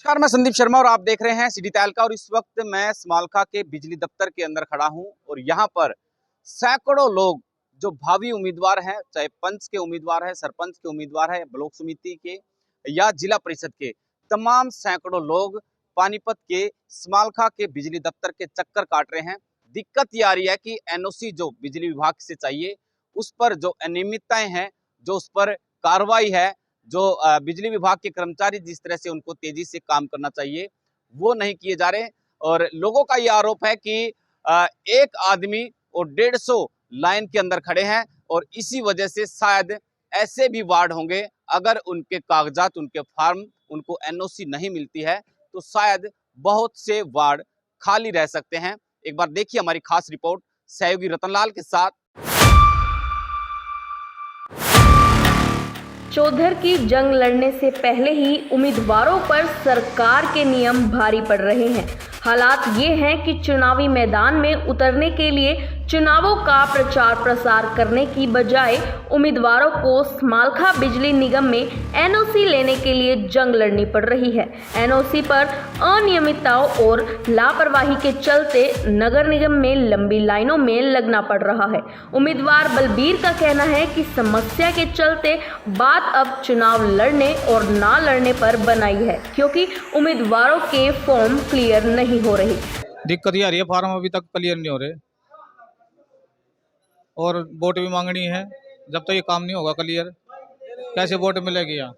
नमस्कार, मैं संदीप शर्मा और आप देख रहे हैं सिटी तहलका। और इस वक्त मैं समालखा के बिजली दफ्तर के अंदर खड़ा हूं और यहां पर सैकड़ों लोग जो भावी उम्मीदवार हैं, चाहे पंच के उम्मीदवार हैं, सरपंच के उम्मीदवार हैं, ब्लॉक समिति के या जिला परिषद के, तमाम सैकड़ों लोग पानीपत के समालखा के बिजली दफ्तर के चक्कर काट रहे हैं। दिक्कत ये आ रही है कि एनओसी जो बिजली विभाग से चाहिए उस पर जो अनियमितताएं हैं, जो उस पर कार्रवाई है, जो बिजली विभाग के कर्मचारी जिस तरह से उनको तेजी से काम करना चाहिए वो नहीं किए जा रहे। और लोगों का ये आरोप है कि एक आदमी और 150 लाइन के अंदर खड़े हैं और इसी वजह से शायद ऐसे भी वार्ड होंगे, अगर उनके कागजात, उनके फॉर्म, उनको एनओसी नहीं मिलती है तो शायद बहुत से वार्ड खाली रह सकते हैं। एक बार देखिए हमारी खास रिपोर्ट सहयोगी रतनलाल के साथ। चौधर की जंग लड़ने से पहले ही उम्मीदवारों पर सरकार के नियम भारी पड़ रहे हैं। हालात ये हैं कि चुनावी मैदान में उतरने के लिए चुनावों का प्रचार प्रसार करने की बजाय उम्मीदवारों को समालखा बिजली निगम में एनओसी लेने के लिए जंग लड़नी पड़ रही है। एनओसी पर अनियमितताओं और लापरवाही के चलते नगर निगम में लंबी लाइनों में लगना पड़ रहा है। उम्मीदवार बलबीर का कहना है कि समस्या के चलते बात अब चुनाव लड़ने और ना लड़ने पर बनाई है, क्योंकि उम्मीदवारों के फॉर्म क्लियर नहीं हो रही। दिक्कत ये आ रही है, फॉर्म अभी तक क्लियर नहीं हो रहे और वोट भी मांगनी है। जब तक ये काम नहीं होगा क्लियर, कैसे वोट मिलेगी यहाँ।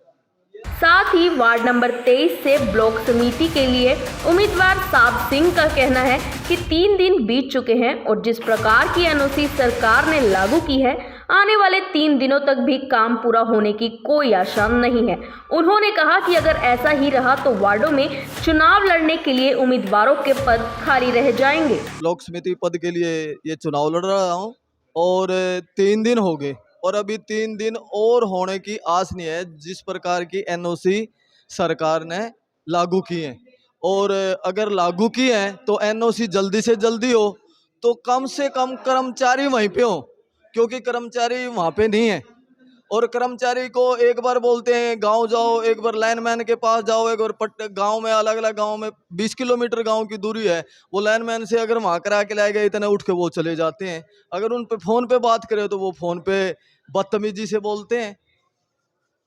साथ ही वार्ड नंबर 23 से ब्लॉक समिति के लिए उम्मीदवार साब सिंह का कहना है कि 3 दिन बीत चुके हैं और जिस प्रकार की एनओसी सरकार ने लागू की है, आने वाले 3 दिनों तक भी काम पूरा होने की कोई आशा नहीं है। उन्होंने कहा कि अगर ऐसा ही रहा तो वार्डों में चुनाव लड़ने के लिए उम्मीदवारों के पद खाली रह जाएंगे। ब्लॉक समिति पद के लिए ये चुनाव लड़ रहा हूँ और 3 दिन हो गए और अभी 3 दिन और होने की आस नहीं है। जिस प्रकार की एनओसी सरकार ने लागू की है, और अगर लागू की है तो एनओसी जल्दी से जल्दी हो तो कम से कम कर्मचारी वहीं पे हो, क्योंकि कर्मचारी वहाँ पे नहीं है। और कर्मचारी को एक बार बोलते हैं गांव जाओ, एक बार लाइनमैन के पास जाओ, एक बार गांव में, अलग अलग गांव में 20 किलोमीटर गांव की दूरी है, वो लाइनमैन से अगर वहाँ करा के लाए गए इतने उठ के वो चले जाते हैं। अगर उन पे फ़ोन पे बात करें तो वो फ़ोन पे बदतमीजी से बोलते हैं।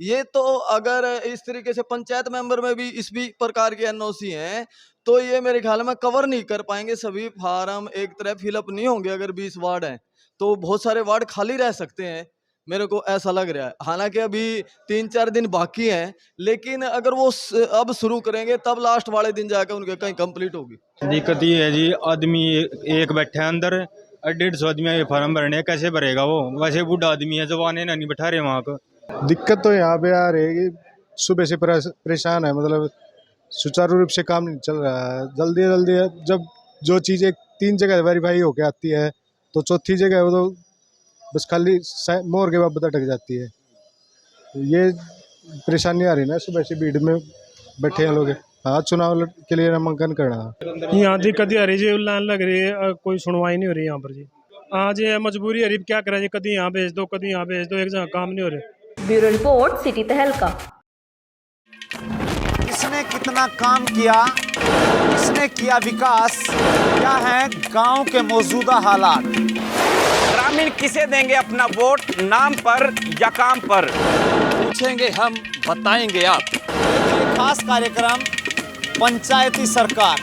ये तो अगर इस तरीके से पंचायत मेंबर में भी इस भी प्रकार की एनओसी हैं तो ये मेरे ख्याल में कवर नहीं कर पाएंगे। सभी फार्म एक तरह फिलअप नहीं होंगे। अगर 20 वार्ड हैं तो बहुत सारे वार्ड खाली रह सकते हैं, मेरे को ऐसा लग रहा है। हालांकि अभी 3-4 दिन बाकी हैं, लेकिन अगर वो अब शुरू करेंगे तब लास्ट वाले दिन जाकर उनके कहीं कंप्लीट होगी। दिक्कत ये है जी, आदमी एक बैठे हैं अंदर और 150 आदमी फार्म भरने, कैसे भरेगा वो? वैसे बूढ़ा आदमी है, जवान है, नहीं बैठा रहे वहाँ को। दिक्कत तो यहाँ पे आ रही है कि सुबह से परेशान है, मतलब सुचारू रूप से काम नहीं चल रहा है। जल्दी जल्दी जब जो चीज़ें 3 जगह वेरीफाई होके आती है तो चौथी जगह वो तो बस खाली मोहर के बाद अटक जाती है। ये परेशानी आ रही है ना, सुबह से भीड़ में बैठे हैं लोग। हाँ, चुनाव के लिए नामांकन करना। यहाँ दिक्कत आ रही है, लाइन लग रही है, कोई सुनवाई नहीं हो रही यहाँ पर जी। आज ये मजबूरी है, क्या करें जी, कभी यहाँ भेज दो, कभी यहाँ भेज दो, एक जगह काम नहीं हो रहे। ब्यूरो रिपोर्ट सिटी तहलका। किसने कितना काम किया, किसने किया विकास, क्या है गांव के मौजूदा हालात, ग्रामीण किसे देंगे अपना वोट, नाम पर या काम पर? पूछेंगे हम, बताएंगे आप। ये खास कार्यक्रम पंचायती सरकार।